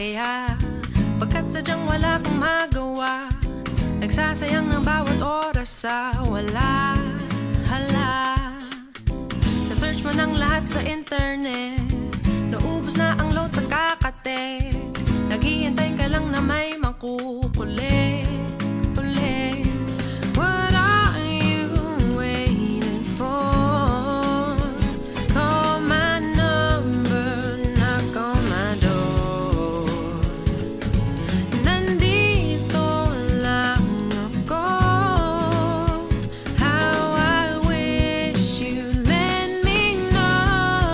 kaya pagkat sadyang wala kang magawa, nagsasayang ng bawat oras sa wala. Hala, na-search mo ng lahat sa internet, naubos na ang load sa kakatext, naghihintay ka lang na may makukulit ulit. What are you waiting for? Call my number, knock on my door. Nandito lang ako. How I wish you let me know.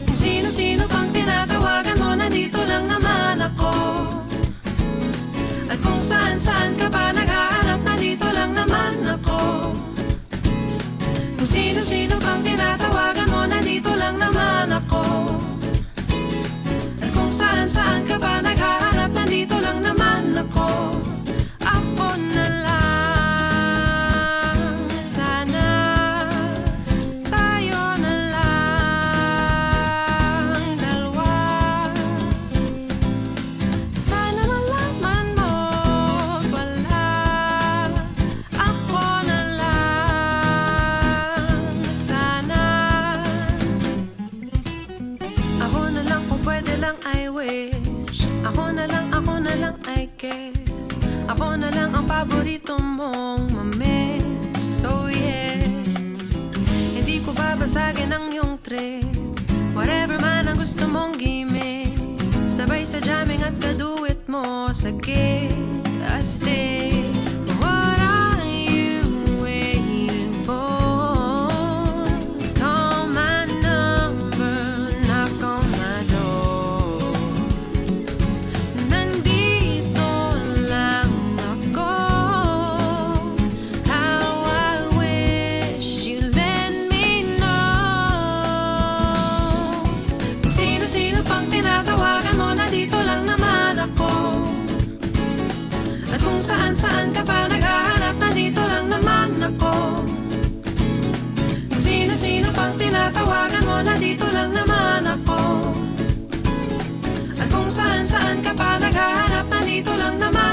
Kung sino-sino pang tinatawagan mo, nandito lang naman ako. At kung saan-saan ka pa naghahanap, nandito lang naman ako. Kung sino-sino pang tinatawagan mo, nandito lang naman ako. At kung saan-saan ka pa naghahanap, nandito lang naman ako. Ako na lang, sana tayo na lang dalawa. Sana malaman mo pala, ako na lang, sana. Ako na lang kung pwede lang, I wish. Ako na lang I guess. Ako na lang ang paborito mong mamiss. Oh yes, hindi ko babasagin ang iyong trip. Whatever man ang gusto mong gimmick, sabay sa jamming at kaduit mo sa gig, astig. What are you waiting for? Call my number, knock on my door. Nandito lang ako. How I wish you let me know. Kung sino-sino pang tinatawagan mo, nandito lang naman ako. At kung saan-saan ka pa naghahanap, nandito lang naman ako. Kung sino-sino pang tinatawagan mo, nandito lang naman ako. At kung saan-saan ka pa naghahanap, nandito lang naman